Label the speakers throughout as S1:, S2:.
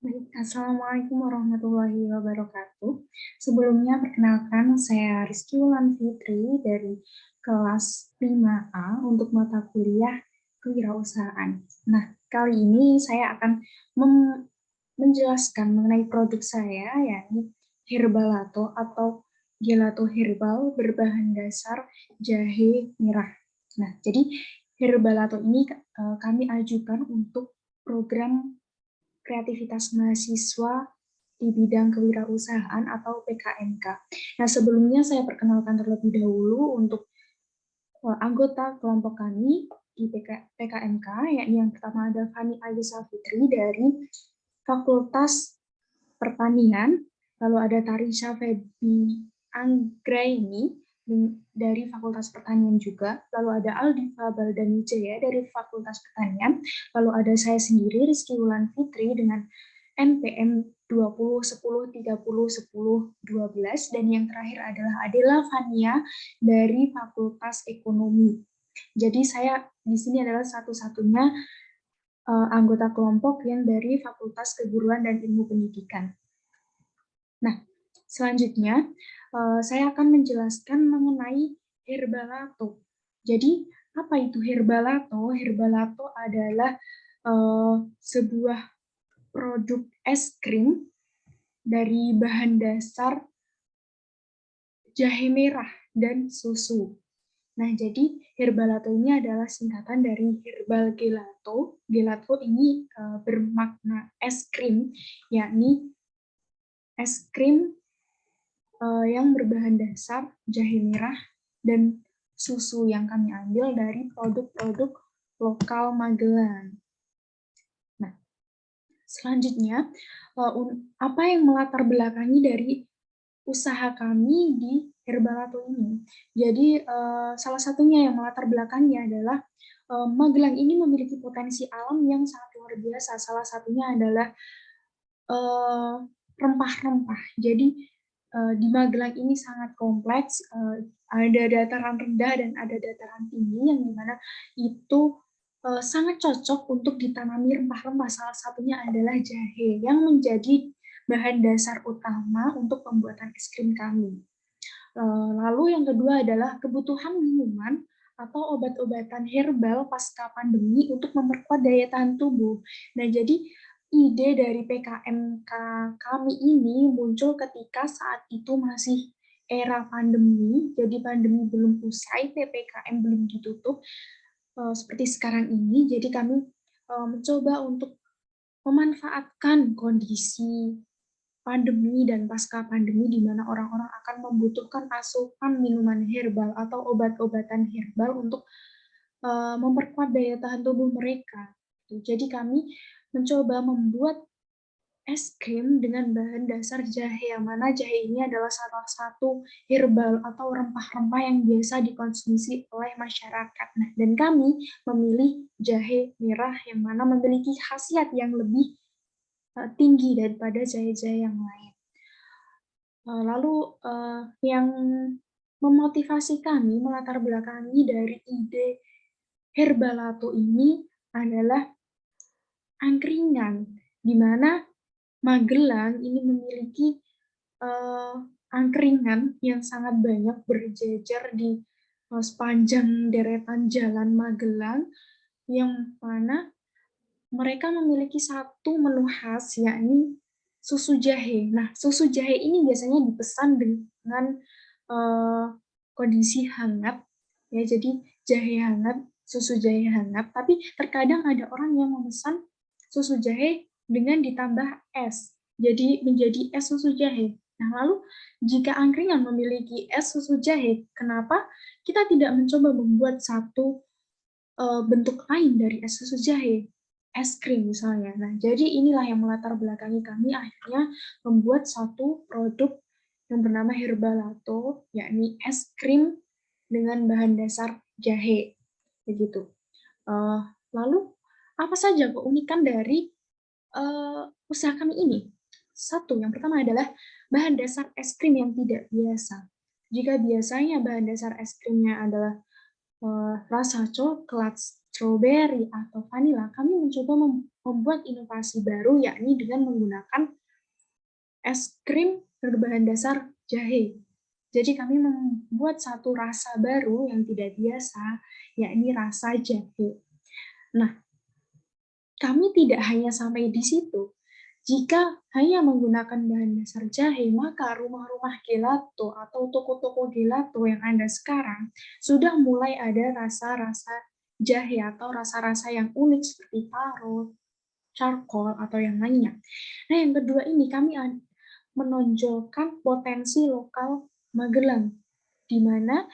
S1: Baik, Assalamualaikum warahmatullahi wabarakatuh. Sebelumnya perkenalkan saya Rizky Wulan Fitri dari kelas 5A untuk mata kuliah kewirausahaan. Nah, kali ini saya akan menjelaskan mengenai produk saya, yakni Herbalato atau gelato herbal berbahan dasar jahe merah. Nah, jadi Herbalato ini kami ajukan untuk program kreativitas mahasiswa di bidang kewirausahaan atau PKMK. Nah, sebelumnya saya perkenalkan terlebih dahulu untuk anggota kelompok kami di PKMK, yakni yang pertama ada Fani Ayusa Fitri dari Fakultas Pertanian, lalu ada Tarisha Febi Anggraini dari Fakultas Pertanian juga, lalu ada Aldiva Baldani Jaya dari Fakultas Pertanian, lalu ada saya sendiri Rizky Wulan Fitri dengan NPM 2010301012, dan yang terakhir adalah Adela Fania dari Fakultas Ekonomi. Jadi saya di sini adalah satu-satunya anggota kelompok yang dari Fakultas Keguruan dan Ilmu Pendidikan. Nah, selanjutnya saya akan menjelaskan mengenai Herbalato. Jadi, apa itu Herbalato? Herbalato adalah sebuah produk es krim dari bahan dasar jahe merah dan susu. Nah, jadi Herbalato ini adalah singkatan dari herbal gelato. Gelato ini bermakna es krim, yakni es krim yang berbahan dasar jahe merah dan susu yang kami ambil dari produk-produk lokal Magelang. Nah, selanjutnya, apa yang melatar belakangi dari usaha kami di Herbalato ini? Jadi, salah satunya yang melatar belakangnya adalah Magelang ini memiliki potensi alam yang sangat luar biasa. Salah satunya adalah rempah-rempah. Jadi di Magelang ini sangat kompleks, ada dataran rendah dan ada dataran tinggi yang dimana itu sangat cocok untuk ditanami rempah-rempah. Salah satunya adalah jahe yang menjadi bahan dasar utama untuk pembuatan es krim kami. Lalu yang kedua adalah kebutuhan minuman atau obat-obatan herbal pasca pandemi untuk memperkuat daya tahan tubuh. Nah, jadi ide dari PKMK kami ini muncul ketika saat itu masih era pandemi, jadi pandemi belum usai, PPKM belum ditutup, seperti sekarang ini. Jadi kami mencoba untuk memanfaatkan kondisi pandemi dan pasca pandemi di mana orang-orang akan membutuhkan asupan minuman herbal atau obat-obatan herbal untuk memperkuat daya tahan tubuh mereka. Jadi kami mencoba membuat es krim dengan bahan dasar jahe, yang mana jahe ini adalah salah satu herbal atau rempah-rempah yang biasa dikonsumsi oleh masyarakat. Nah, dan kami memilih jahe merah yang mana memiliki khasiat yang lebih tinggi daripada jahe-jahe yang lain. Lalu yang memotivasi kami, melatar belakangi dari ide Herbalato ini adalah angkringan, di mana Magelang ini memiliki angkringan yang sangat banyak berjejer di sepanjang deretan jalan Magelang, yang mana mereka memiliki satu menu khas, yakni susu jahe. Nah, susu jahe ini biasanya dipesan dengan kondisi hangat, ya. Jadi jahe hangat, susu jahe hangat. Tapi terkadang ada orang yang memesan susu jahe dengan ditambah es, jadi menjadi es susu jahe. Nah, lalu jika angkringan memiliki es susu jahe, kenapa kita tidak mencoba membuat satu bentuk lain dari es susu jahe? Es krim misalnya. Nah, jadi inilah yang melatar belakangi kami akhirnya membuat satu produk yang bernama Herbalato, yakni es krim dengan bahan dasar jahe, begitu. Lalu apa saja keunikan dari usaha kami ini? Satu, yang pertama adalah bahan dasar es krim yang tidak biasa. Jika biasanya bahan dasar es krimnya adalah rasa coklat, strawberry atau vanilla, kami mencoba membuat inovasi baru, yakni dengan menggunakan es krim berbahan dasar jahe. Jadi kami membuat satu rasa baru yang tidak biasa, yakni rasa jahe. Nah, kami tidak hanya sampai di situ. Jika hanya menggunakan bahan dasar jahe, maka rumah-rumah gelato atau toko-toko gelato yang ada sekarang sudah mulai ada rasa-rasa jahe atau rasa-rasa yang unik seperti parut, charcoal, atau yang lainnya. Nah, yang kedua ini kami menonjolkan potensi lokal Magelang, di mana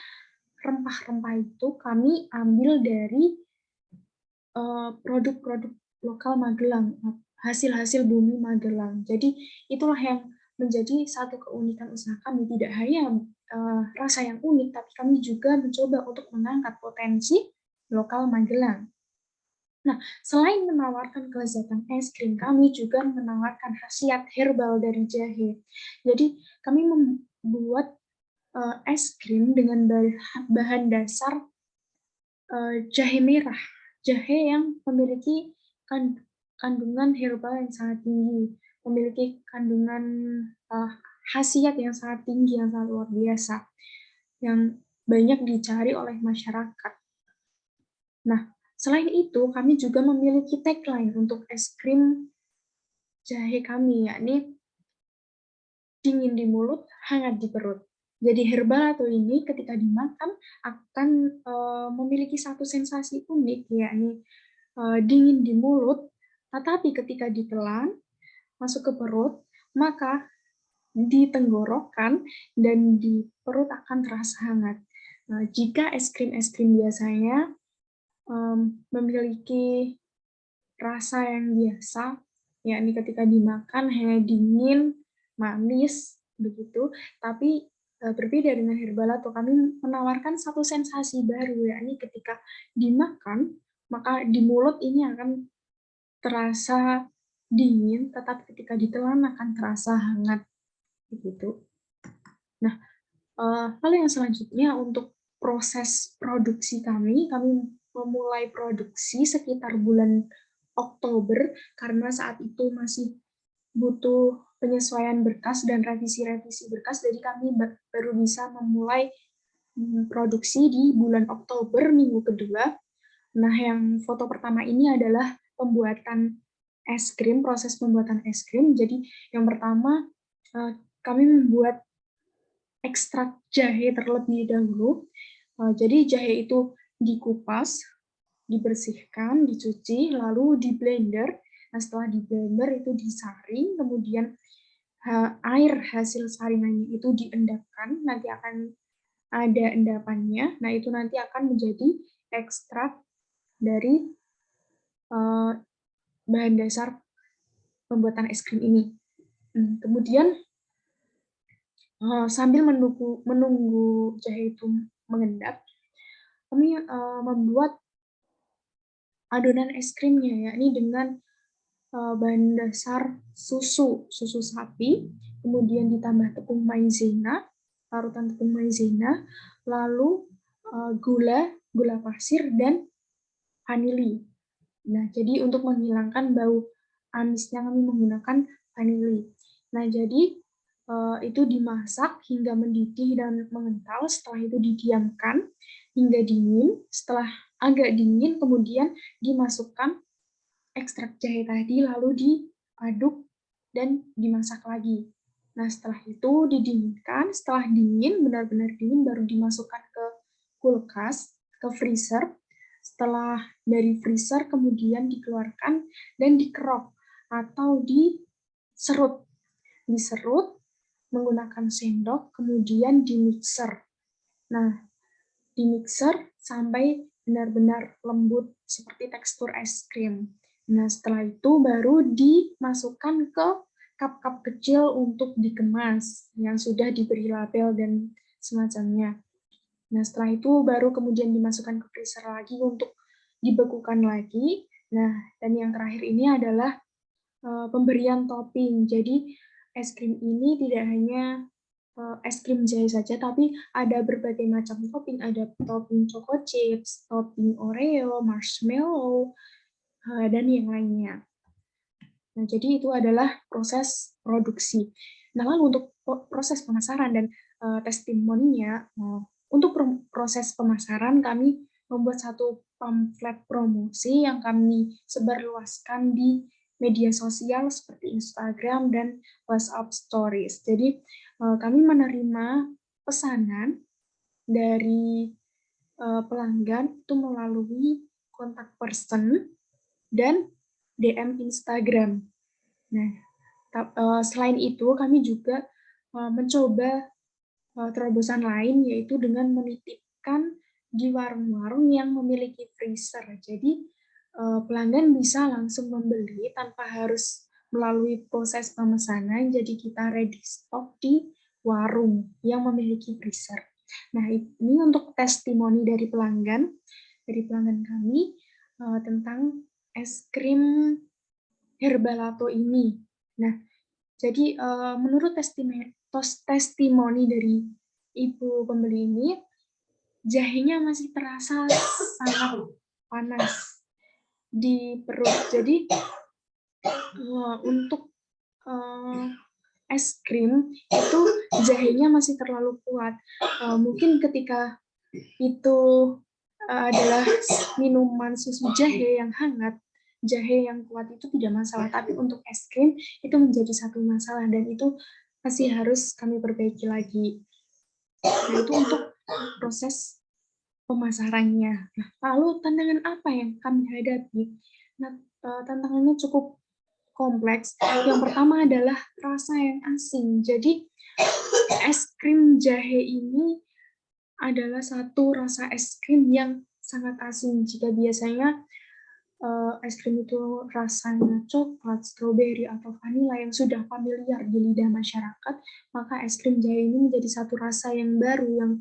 S1: rempah-rempah itu kami ambil dari produk-produk lokal Magelang, hasil-hasil bumi Magelang. Jadi itulah yang menjadi satu keunikan usaha kami, tidak hanya rasa yang unik, tapi kami juga mencoba untuk mengangkat potensi lokal Magelang. Nah, selain menawarkan kelezatan es krim, kami juga menawarkan khasiat herbal dari jahe. Jadi, kami membuat es krim dengan bahan dasar jahe merah, jahe yang memiliki kandungan herbal yang sangat tinggi, memiliki kandungan khasiat yang sangat tinggi, yang sangat luar biasa, yang banyak dicari oleh masyarakat. Nah, selain itu, kami juga memiliki tagline untuk es krim jahe kami, yakni dingin di mulut, hangat di perut. Jadi herbal atau ini ketika dimakan akan memiliki satu sensasi unik, yakni dingin di mulut, tetapi ketika ditelan masuk ke perut, maka di tenggorokan dan di perut akan terasa hangat. Nah, jika es krim biasanya memiliki rasa yang biasa, yakni ketika dimakan hanya dingin, manis, begitu. Tapi berbeda dengan Herbalato, kami menawarkan satu sensasi baru, yakni ketika dimakan, maka di mulut ini akan terasa dingin, tetapi ketika ditelan akan terasa hangat, begitu. Nah, lalu yang selanjutnya untuk proses produksi kami memulai produksi sekitar bulan Oktober, karena saat itu masih butuh penyesuaian berkas dan revisi-revisi berkas, jadi kami baru bisa memulai produksi di bulan Oktober, minggu kedua. Nah, yang foto pertama ini adalah pembuatan es krim, proses pembuatan es krim. Jadi, yang pertama, kami membuat ekstrak jahe terlebih dahulu. Jadi jahe itu dikupas, dibersihkan, dicuci, lalu di blender. Nah, setelah di blender itu disaring, kemudian air hasil saringannya itu diendapkan, nanti akan ada endapannya. Nah, itu nanti akan menjadi ekstrak dari bahan dasar pembuatan es krim ini. Kemudian sambil menunggu jahe itu mengendap, kami membuat adonan es krimnya, yakni dengan bahan dasar susu sapi, kemudian ditambah tepung maizena, parutan tepung maizena, lalu gula pasir, dan vanili. Nah, jadi untuk menghilangkan bau amisnya kami menggunakan vanili. Nah, jadi itu dimasak hingga mendidih dan mengental, setelah itu didiamkan hingga dingin. Setelah agak dingin, kemudian dimasukkan ekstrak jahe tadi, lalu diaduk dan dimasak lagi. Nah, setelah itu didinginkan, setelah dingin, benar-benar dingin, baru dimasukkan ke kulkas, ke freezer. Setelah dari freezer, kemudian dikeluarkan dan dikerok atau diserut. Diserut menggunakan sendok, kemudian dimixer. Nah, dimixer sampai benar-benar lembut seperti tekstur es krim. Nah, setelah itu baru dimasukkan ke cup-cup kecil untuk dikemas yang sudah diberi label dan semacamnya. Nah, setelah itu baru kemudian dimasukkan ke freezer lagi untuk dibekukan lagi. Nah, dan yang terakhir ini adalah pemberian topping. Jadi, es krim ini tidak hanya es krim jahe saja, tapi ada berbagai macam topping, ada topping choco chips, topping Oreo, marshmallow, dan yang lainnya. Nah, jadi itu adalah proses produksi. Nah, lalu untuk proses pemasaran dan testimoninya, untuk proses pemasaran kami membuat satu pamflet promosi yang kami sebarluaskan di media sosial seperti Instagram dan WhatsApp Stories. Jadi kami menerima pesanan dari pelanggan itu melalui kontak person dan DM Instagram. Nah, selain itu kami juga mencoba terobosan lain, yaitu dengan menitipkan di warung-warung yang memiliki freezer. Jadi pelanggan bisa langsung membeli tanpa harus melalui proses pemesanan. Jadi kita ready stock di warung yang memiliki freezer. Nah, ini untuk testimoni dari pelanggan kami tentang es krim Herbalato ini. Nah, jadi menurut testimoni dari ibu pembeli ini, jahenya masih terasa sangat panas di perut. Jadi untuk es krim itu jahenya masih terlalu kuat. Mungkin ketika itu adalah minuman susu jahe yang hangat, jahe yang kuat itu tidak masalah, tapi untuk es krim itu menjadi satu masalah dan itu masih harus kami perbaiki lagi. Nah, itu untuk proses pemasarannya. Nah, lalu tantangan apa yang kami hadapi? Nah, tantangannya cukup kompleks. Yang pertama adalah rasa yang asing. Jadi, es krim jahe ini adalah satu rasa es krim yang sangat asing. Jika biasanya es krim itu rasanya coklat, stroberi, atau vanila yang sudah familiar di lidah masyarakat, maka es krim jahe ini menjadi satu rasa yang baru yang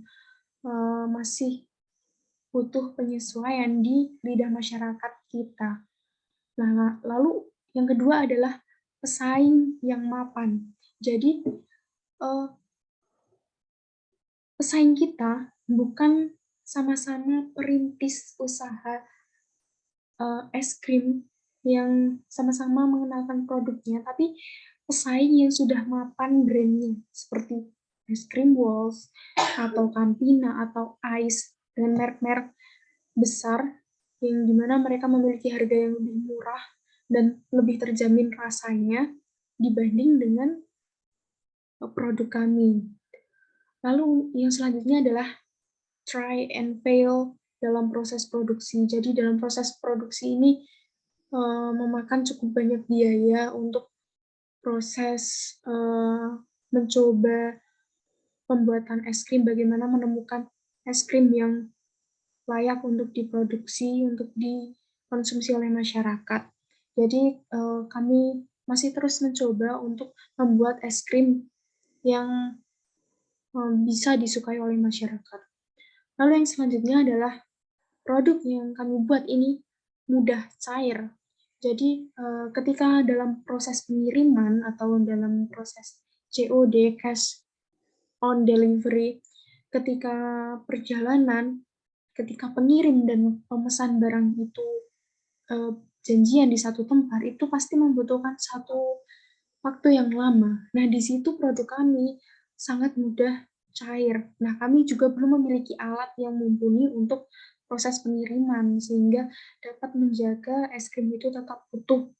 S1: masih butuh penyesuaian di lidah masyarakat kita. Nah, lalu yang kedua adalah pesaing yang mapan. Jadi, pesaing kita bukan sama-sama perintis usaha es krim yang sama-sama mengenalkan produknya, tapi pesaing yang sudah mapan brandnya, seperti es krim Walls, atau Campina, atau Ice, dengan merek-merek besar, yang dimana mereka memiliki harga yang lebih murah dan lebih terjamin rasanya dibanding dengan produk kami. Lalu yang selanjutnya adalah try and fail dalam proses produksi. Jadi dalam proses produksi ini memakan cukup banyak biaya untuk proses mencoba pembuatan es krim, bagaimana menemukan es krim yang layak untuk diproduksi, untuk dikonsumsi oleh masyarakat. Jadi kami masih terus mencoba untuk membuat es krim yang bisa disukai oleh masyarakat. Lalu yang selanjutnya adalah produk yang kami buat ini mudah cair. Jadi ketika dalam proses pengiriman atau dalam proses COD, cash on delivery, ketika perjalanan, ketika pengirim dan pemesan barang itu janjian di satu tempat, itu pasti membutuhkan satu waktu yang lama. Nah, di situ produk kami sangat mudah cair. Nah, kami juga belum memiliki alat yang mumpuni untuk proses pengiriman, sehingga dapat menjaga es krim itu tetap utuh,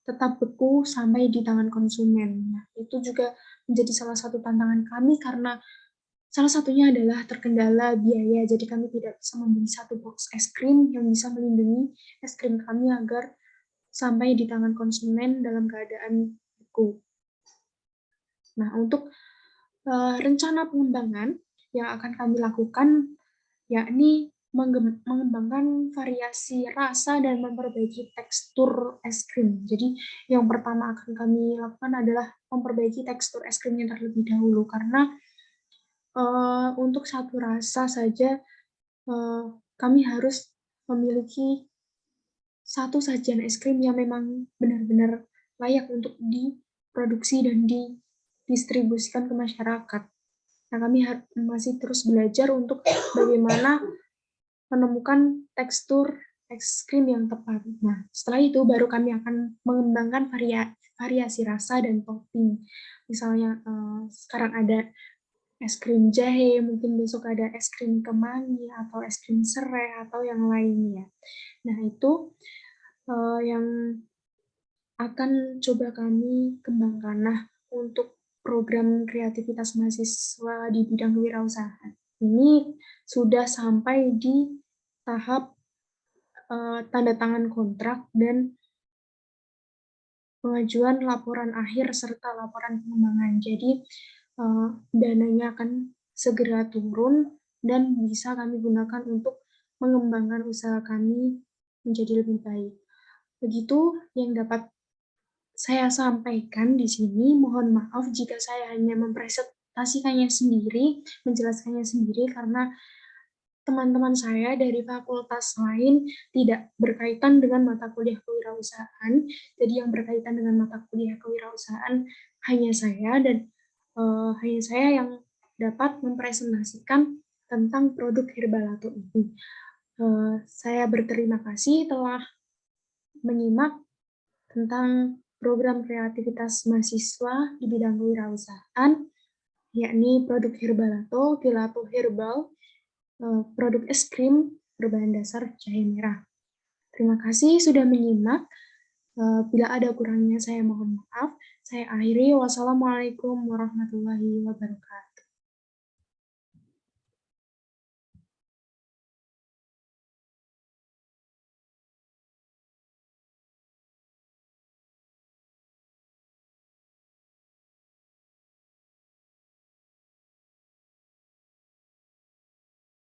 S1: tetap beku sampai di tangan konsumen. Nah, itu juga menjadi salah satu tantangan kami karena salah satunya adalah terkendala biaya, jadi kami tidak bisa membeli satu box es krim yang bisa melindungi es krim kami agar sampai di tangan konsumen dalam keadaan beku. Nah, untuk rencana pengembangan yang akan kami lakukan, yakni mengembangkan variasi rasa dan memperbaiki tekstur es krim. Jadi, yang pertama akan kami lakukan adalah memperbaiki tekstur es krimnya terlebih dahulu, karena untuk satu rasa saja kami harus memiliki satu sajian es krim yang memang benar-benar layak untuk diproduksi dan didistribusikan ke masyarakat. Nah, kami masih terus belajar untuk bagaimana menemukan tekstur es krim yang tepat. Nah, setelah itu baru kami akan mengembangkan variasi rasa dan topping. Misalnya, sekarang ada es krim jahe, mungkin besok ada es krim kemangi, atau es krim serai, atau yang lainnya. Nah, itu, yang akan coba kami kembangkan. Nah, untuk program kreativitas mahasiswa di bidang kewirausahaan, ini sudah sampai di tahap, tanda tangan kontrak dan pengajuan laporan akhir serta laporan pengembangan. Jadi, dananya akan segera turun dan bisa kami gunakan untuk mengembangkan usaha kami menjadi lebih baik. Begitu yang dapat saya sampaikan di sini. Mohon maaf jika saya hanya mempresentasikannya sendiri, menjelaskannya sendiri, karena teman-teman saya dari fakultas lain tidak berkaitan dengan mata kuliah kewirausahaan. Jadi yang berkaitan dengan mata kuliah kewirausahaan hanya saya, dan hanya saya yang dapat mempresentasikan tentang produk Herbalato ini. Saya berterima kasih telah menyimak tentang program kreativitas mahasiswa di bidang kewirausahaan, yakni produk Herbalato, gelato herbal, produk es krim berbahan dasar jahe merah. Terima kasih sudah menyimak. Bila ada kurangnya saya mohon maaf. Saya akhiri. Wassalamualaikum warahmatullahi wabarakatuh.